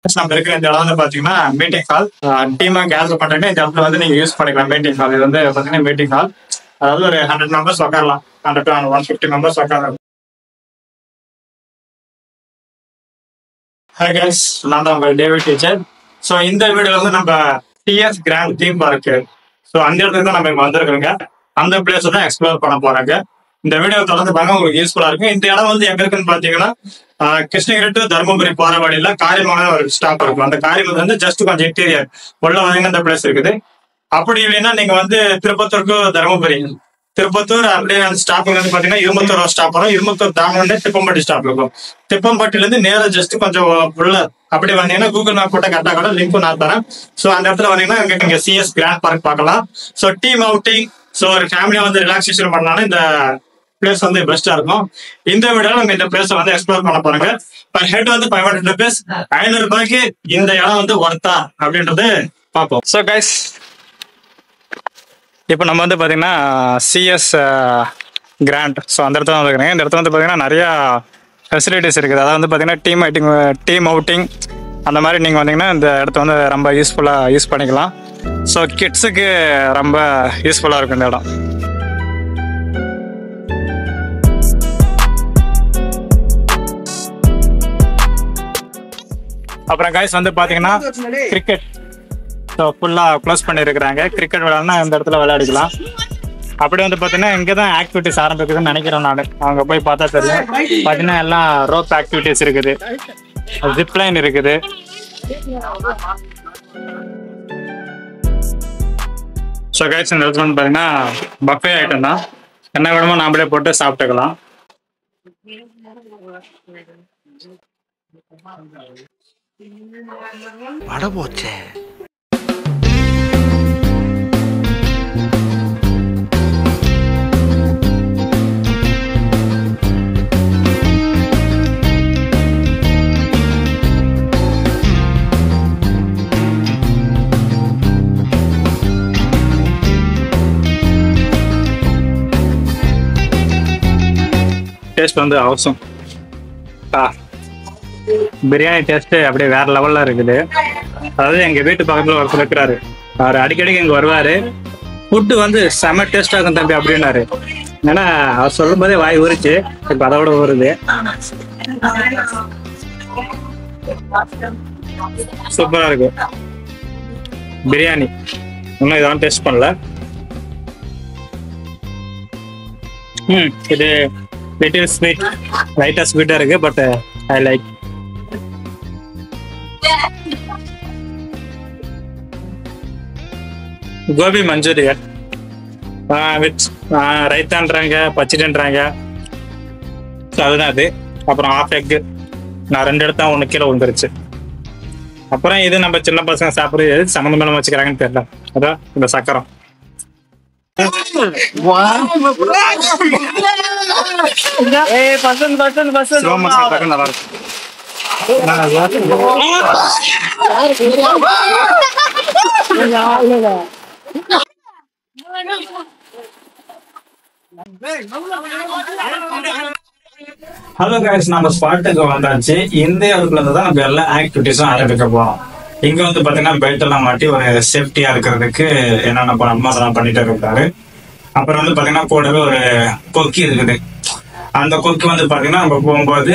நம்ம இருக்கிற இந்த இடம் வந்து பாத்தீங்கன்னா மீட்டிங் ஹால். டீமா கேதர் பண்றீங்கன்னா இந்த இடத்துல வந்து நீங்க யூஸ் பண்ணிக்கலாம். மீட்டிங் ஹால் இது வந்து பாத்தீங்கன்னா மீட்டிங் ஹால். அதாவது ஒரு 100 மெம்பர்ஸ் உட்காரலாம். 100 to 150 மெம்பர்ஸ் உட்காரலாம். ஹாய் கைஸ், நான் தான் உங்கள் டேவிட் டீச்சர். ஸோ இந்த வீடியோல வந்து நம்ம DS grand theme park, so அந்த இடத்துக்கு தான் நம்ம இங்க வந்திருக்கோங்க. அந்த பிளேஸ் தான் எக்ஸ்ப்ளோர் பண்ண போறாங்க. இந்த வீடியோ தொடர்ந்து பாருங்க, உங்களுக்கு யூஸ்ஃபுல்லா இருக்கும். இந்த இடம் வந்து எங்க இருக்குன்னு பாத்தீங்கன்னா கிருஷ்ணகிரி டு தருமபுரி போற வழியில காரியமான ஒரு ஸ்டாப் இருக்கும். அந்த காரியம் வந்து ஜஸ்ட் கொஞ்சம் இன்டீரியர் உள்ள வந்து இந்த பிளேஸ் இருக்குது. அப்படி இல்லைன்னா நீங்க வந்து திருப்பத்தூர் டு தருமபுரி, திருப்பத்தூர் அப்படியே அந்த ஸ்டாப்பிங் வந்து பாத்தீங்கன்னா இரும்பத்தூர் ஸ்டாப் வரும். இரும்பத்தூர் தாண்டே திப்பம்பட்டி ஸ்டாப் இருக்கும். திப்பம்பட்டில இருந்து நேரம் ஜஸ்ட் கொஞ்சம் உள்ள அப்படி வந்தீங்கன்னா கூகுள் மேப் போட்ட கரெக்டா கூட லிங்க் நான் தரேன். ஸோ அந்த இடத்துல வந்தீங்கன்னா இங்க சிஎஸ் கிராண்ட் பார்க் பார்க்கலாம். ஸோ டீம் அவுட்டிங், ஸோ ஒரு ஃபேமிலியா வந்து ரிலாக்ஸேஷன் பண்ணாலும் இந்த பிளேஸ் வந்து பெஸ்டா இருக்கும். இந்த வீடியோல நம்ம இந்த பிளேஸ் வந்து எக்ஸ்ப்ளோர் பண்ண போறாங்க. பர் ஹெட் வந்து 500 rupees, 500 ரூபாய்க்கு இந்த இடம் வந்து ஒர்த்தா அப்படின்றது பார்ப்போம். ஸோ கைஸ், இப்போ நம்ம வந்து பார்த்தீங்கன்னா சிஎஸ் கிராண்ட், ஸோ அந்த இடத்துல வந்து இருக்கிறேன். இந்த இடத்துல வந்து பார்த்தீங்கன்னா நிறையா ஃபெசிலிட்டிஸ் இருக்குது. அதாவது வந்து பார்த்தீங்கன்னா டீம் அவுட்டிங் அந்த மாதிரி நீங்கள் வந்தீங்கன்னா இந்த இடத்த வந்து ரொம்ப யூஸ்ஃபுல்லாக யூஸ் பண்ணிக்கலாம். ஸோ கிட்ஸுக்கு ரொம்ப யூஸ்ஃபுல்லாக இருக்கும் இந்த இடம். அப்புறம் கைஸ் வந்து பார்த்தீங்கன்னா கிரிக்கெட், ஸோ ஃபுல்லாக க்ளோஸ் பண்ணியிருக்கிறாங்க. கிரிக்கெட் விளையாடுனா இந்த இடத்துல விளையாடிக்கலாம். அப்படி வந்து பார்த்தீங்கன்னா இங்கே தான் ஆக்டிவிட்டிஸ் ஆரம்பிக்குதுன்னு நினைக்கிறேன் நான். அவங்க போய் பார்த்தா தெரியும். பார்த்தீங்கன்னா எல்லாம் ரோப் ஆக்டிவிட்டிஸ் இருக்குது, ஜிப்லைன் இருக்குது. ஸோ கைஸ், இந்த இடத்துல வந்து பார்த்தீங்கன்னா பஃபே ஐட்டம் தான். என்ன வேணுமோ நாமளே போட்டு சாப்பிட்டுக்கலாம். வட போச்சே. டேஸ்ட் வந்து அவசரம். பிரியாணி டேஸ்ட் அப்படியே வேற லெவல்ல இருக்குது. அதாவது எங்க வீட்டு பக்கத்துல ஒருத்தர் இருக்கிறாரு, அவர் அடிக்கடிக்கு இங்க வருவாரு. ஃபுட்டு வந்து செம டேஸ்டா இருக்கும் தம்பி அப்படின்னாரு. ஏன்னா அவர் சொல்லும் போதே வாய் ஊறிச்சு, இப்ப அதோட ஊறுது. சூப்பரா இருக்கு பிரியாணி. இன்னும் இதெல்லாம் டேஸ்ட் பண்ணல. இது லிட்டில் ஸ்வீட், லைட்டா ஸ்வீட்டா இருக்கு, but I like. Gobi manchurian with ரைத்தான்றாங்க, பச்சடின்றாங்க. ஸோ அதுதான் அது. அப்புறம் ஆஃப் எக், நான் 2 எடுத்தா 1 கீழே விழுந்துருச்சு. அப்புறம் இது நம்ம சின்ன பசங்க சாப்பிட்றது எது சம்மந்தம் மேலே வச்சுக்கிறாங்கன்னு தெரியல. அதான் இந்த சக்கரம். நல்லா இருக்கும். ஹலோ கைஸ், நம்ம ஸ்பாட்டுக்கு வந்தாச்சு. இந்த இடத்துல இருந்து தான் நம்ம எல்லா ஆக்டிவிட்டிஸும் ஆரம்பிக்க போறோம். இங்க வந்து பாத்தீங்கன்னா பெல்ட் எல்லாம் மாட்டி ஒரு சேஃப்டியா இருக்கிறதுக்கு என்னென்ன பண்ணணுமோ அதெல்லாம் பண்ணிட்டு இருக்காரு. அப்புறம் வந்து பாத்தீங்கன்னா கூடவே ஒரு கொக்கி இருக்குது. அந்த கொக்கி வந்து பாத்தீங்கன்னா நம்ம போகும்போது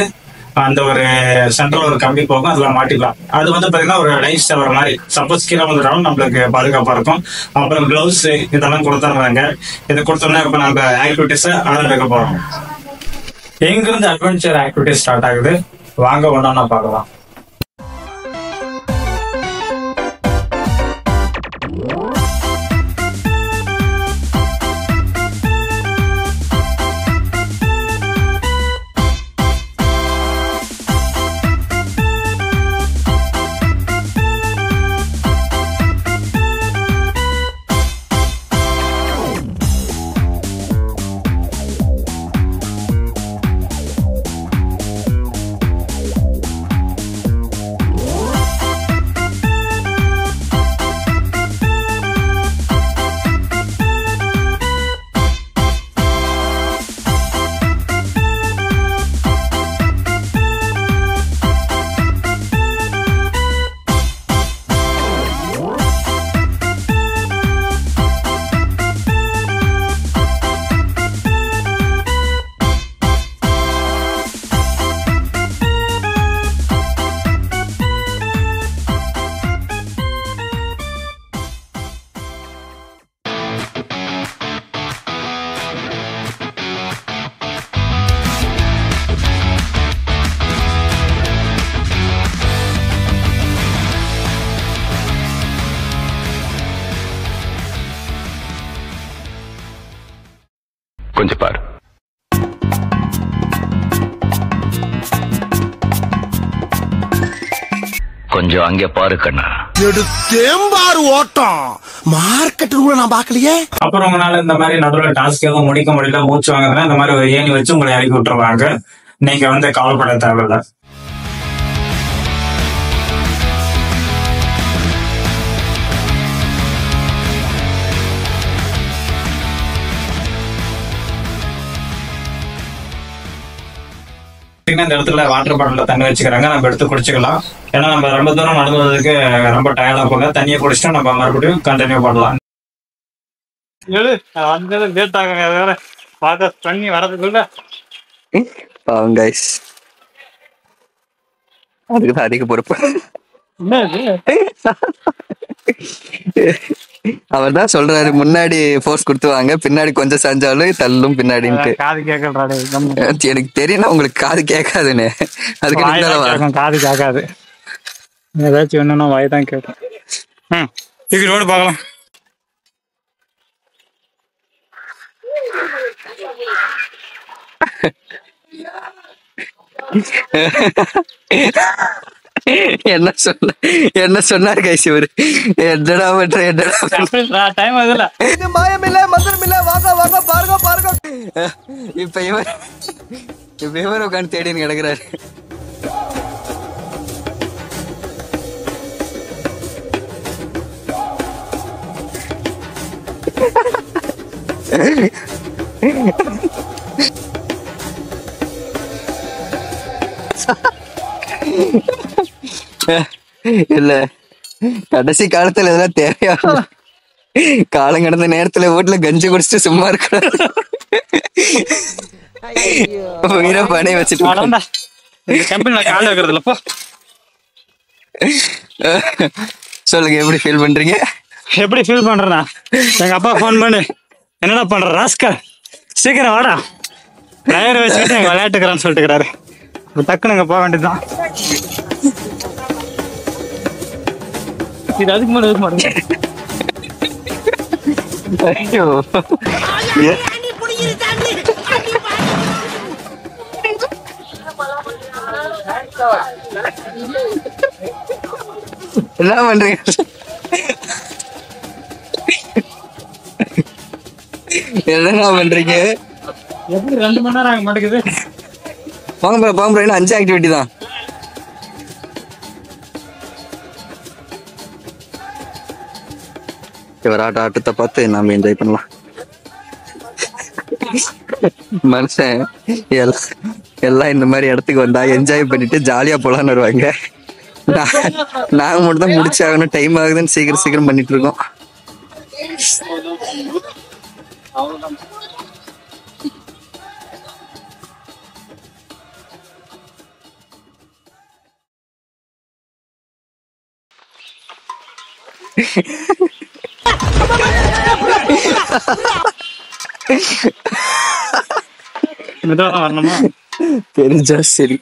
அந்த ஒரு சென்ட்ரல் ஒரு கம்பி போகும், அதுல மாட்டிக்கலாம். அது வந்து பாத்தீங்கன்னா ஒரு லைஃப் சேவர் மாதிரி. சப்போஸ் கீழே வந்துட்டாலும் நம்மளுக்கு பாதுகாப்பா இருக்கும். அப்புறம் கிளவுஸ் இதெல்லாம் கொடுத்துட்றாங்க. இதை கொடுத்தோம்னா இப்ப நம்ம ஆக்டிவிட்டிஸை ஆரம்பிக்க போறோம். எங்கிருந்து அட்வென்ச்சர் ஆக்டிவிட்டிஸ் ஸ்டார்ட் ஆகுது, வாங்க ஒண்ணா பார்க்கலாம். கொஞ்சம் பாரு. கொஞ்சம் அங்கே பாரு கண்ணா. எடுத்தேம்பாரு ஓட்டம் மார்க்கெட் கூட நான் பாக்கலையே. அப்புறம் உங்களால இந்த மாதிரி நடுவில் டாஸ்க் எதுவும் முடிக்க முடியல, மூச்சு வாங்குறதுனா இந்த மாதிரி ஒரு ஏணி வச்சு உங்களை இறக்கி விட்டுருவாங்க. நீங்க வந்து கவலைப்பட தேவையில்லை. இந்த இடத்துல வாட்டர் பாட்டில தண்ணி வச்சுக்கிறாங்க, நம்ம எடுத்து குடிச்சுக்கலாம். ஏன்னா நம்ம ரொம்ப தூரம் நடந்ததுக்கு ரொம்ப டயர்டா போக தண்ணியை குடிச்சிட்டு நம்ம மறுபடியும் கண்டினியூ பண்ணலாம். லேட் ஆகுங்க பார்க்க தண்ணி வரதுக்குள்ள. அதுக்குதான் அதிக பொறுப்பு. அவர் தான் சொல்றாரு, முன்னாடி போர்ஸ் கொடுத்துவாங்க, பின்னாடி கொஞ்சம் செஞ்சாலும் தள்ளும் பின்னாடின்ட்டு. காது கேட்கறாரு. எனக்கு தெரியும் உங்களுக்கு காது கேட்காதுன்னு. அதுக்கு காது கேட்காது, ஏதாச்சும் ஒண்ணுன்னா வாய் தான் கேட்கும். இது ரோடு பார்க்கலாம். என்ன சொன்னார் கைஸ் இவரு? என்னடா பண்ற, என்னடா டைம் ஆகுதுல, இது மாயமில்ல மந்திரமில்ல, வாங்க வாங்க பாருங்க பாருங்க. இப்ப இவர் உட்காந்து தேடின்னு கிடக்குறாரு. இல்ல கடைசி காலத்துல இதெல்லாம் தேவையா? காலம் கடந்த நேரத்துல வீட்டுல கஞ்சி குடிச்சிட்டு சும்மா இருக்க உயிரை பணி வச்சுட்டு கால வைக்கிறதுல போ. சொல்லுங்க, எப்படி ஃபீல் பண்றீங்க? எப்படி ஃபீல் பண்றேன்னா, எங்க அப்பா போன் பண்ணி என்னடா பண்ற ராஸ்கல், சீக்கிரம் வாடா டயர் வச்சுக்கிட்டு எங்க விளையாட்டுக்கிறான்னு சொல்லிட்டுக்கிறாரு. டக்குன்னு போக வேண்டியதுதான். இது அதுக்கு மேல மாட்டேங்க. என்ன பண்றீங்க? என்ன பண்றீங்க? எப்படி 2 மணி நேரம் ஆக மாட்டேங்குது? வாங்க பாம்பு, 5 ஆக்டிவிட்டி தான். இவர் ஆட்டத்தை பார்த்து நாம என்ஜாய் பண்ணலாம். மனுஷன் எல்லாம் இந்த மாதிரி இடத்துக்கு வந்தா என்ஜாய் பண்ணிட்டு ஜாலியா போலான்னு வருவாங்க. நாங்க மட்டும் தான் முடிச்சாகணும், டைம் ஆகுதுன்னு சீக்கிரம் பண்ணிட்டு இருக்கோம். வரணுமா? தெரிஞ்சா சரி.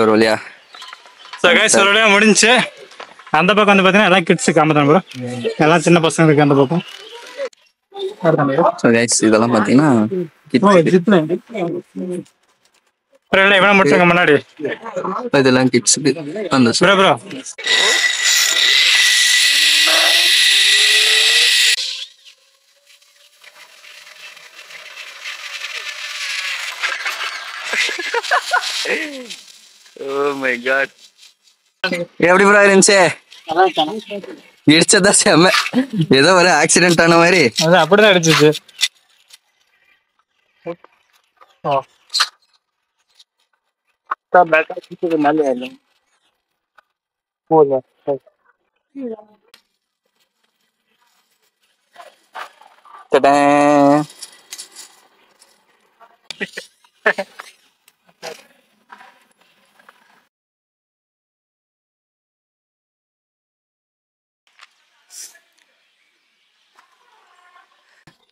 ஒரு வழியா முடிஞ்சு. அந்த பக்கம் வந்து பாத்தீங்கன்னா எல்லாம் கிட்ஸு காமதான் ப்ரோ, எல்லாம் சின்ன பசங்க இருக்கு அந்த பக்கம். இதெல்லாம் பாத்தீங்கன்னா முன்னாடி இதெல்லாம் கிட்ஸுக்கு அந்த ப்ரோ. Oh my god. எப்படி ப்ரோ இருந்துச்சு? இடிச்சதா செம்ம, ஏதோ ஒரு ஆக்சிடென்ட் ஆன மாதிரி. அது அப்படிதான் அடிச்சிச்சு.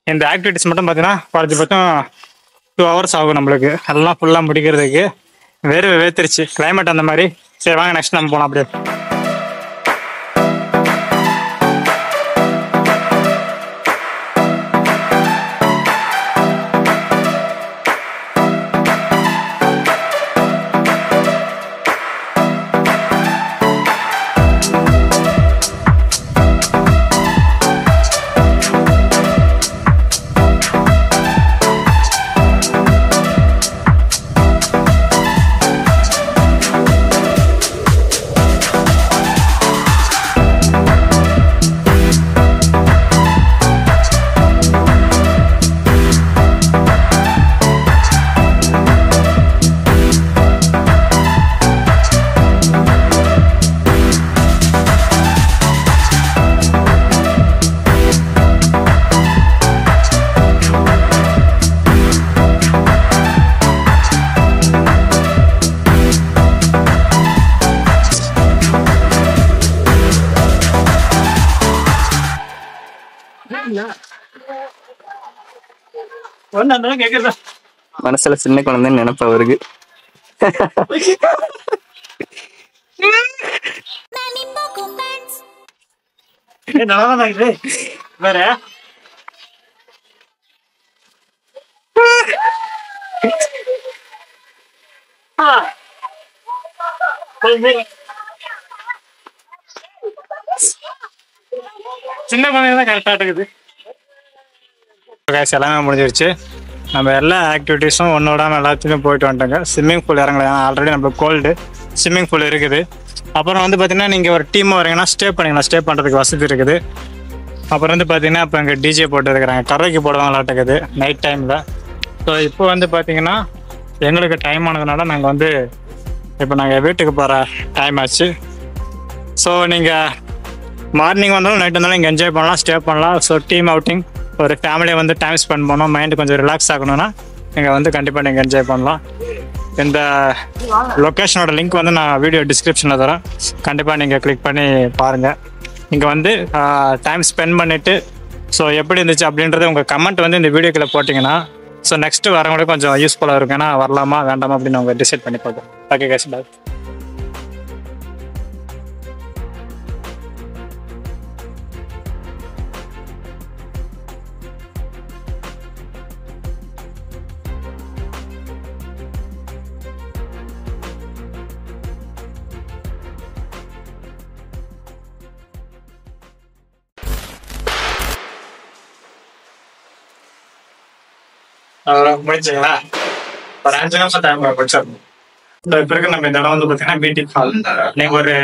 இந்த ஆக்டிவிட்டிஸ் மட்டும் பார்த்தீங்கன்னா குறைஞ்சபட்சம் 2 hours ஆகும் நம்மளுக்கு எல்லாம் ஃபுல்லாக முடிக்கிறதுக்கு. வேர்வை வேர்த்துருச்சு, கிளைமேட் அந்த மாதிரி. சரி வாங்க நெக்ஸ்ட் நம்ம போலாம் அப்படியே. மனசுல சின்ன குழந்தைன்னு நினைப்ப அவருக்கு. வேற சின்ன குழந்தைங்க தான் கரெக்டா இருக்குது. எல்லாமே முடிஞ்சிருச்சு. நம்ம எல்லா ஆக்டிவிட்டீஸும் ஒன்னோடாம எல்லாத்துலையும் போயிட்டு வந்துட்டோங்க. ஸ்விம்மிங் பூல் இறங்கலாம், ஏன்னா ஆல்ரெடி நம்மளுக்கு கோல்டு. ஸ்விம்மிங் பூல் இருக்குது. அப்புறம் வந்து பார்த்தீங்கன்னா நீங்கள் ஒரு டீமாக வரீங்கன்னா ஸ்டே பண்ணிக்கலாம், ஸ்டே பண்ணுறதுக்கு வசதி இருக்குது. அப்புறம் வந்து பார்த்தீங்கன்னா இப்போ இங்கே டிஜே போட்டு இருக்கிறாங்க, கரைக்கு போடுவாங்களாட்டுக்குது நைட் டைமில். ஸோ இப்போ வந்து பார்த்தீங்கன்னா எங்களுக்கு டைம் ஆனதுனால நாங்கள் வந்து இப்போ நாங்கள் வீட்டுக்கு போகிற டைம் ஆச்சு. ஸோ நீங்கள் மார்னிங் வந்தாலும் நைட் வந்தாலும் இங்கே என்ஜாய் பண்ணலாம், ஸ்டே பண்ணலாம். ஸோ டீம் அவுட்டிங், ஒரு ஃபேமிலியை வந்து டைம் ஸ்பெண்ட் பண்ணோம், மைண்டு கொஞ்சம் ரிலாக்ஸ் ஆகணும்னா நீங்கள் வந்து கண்டிப்பாக நீங்கள் என்ஜாய் பண்ணலாம். இந்த லொக்கேஷனோட லிங்க் வந்து நான் வீடியோ டிஸ்கிரிப்ஷனில் தரேன், கண்டிப்பாக நீங்கள் கிளிக் பண்ணி பாருங்கள். இங்கே வந்து டைம் ஸ்பெண்ட் பண்ணிவிட்டு ஸோ எப்படி இருந்துச்சு அப்படின்றது உங்கள் கமெண்ட் வந்து இந்த வீடியோக்குள்ளே போட்டிங்கன்னா ஸோ நெக்ஸ்ட்டு வரவங்களுக்கு கொஞ்சம் யூஸ்ஃபுல்லாக இருக்கும். ஏன்னா வரலாமா வேண்டாமா அப்படின்னு அவங்க டிசைட் பண்ணி பார்ப்போம். ஓகே கைஸ், பாய். முடிச்சுங்களா? ஒரு 5 நிமிஷம் டைம் முடிச்சிடணும். இப்போ இருக்க நம்ம இந்த இடம் வந்து பார்த்தீங்கன்னா மீட்டிங் ஹால். நீங்கள் ஒரு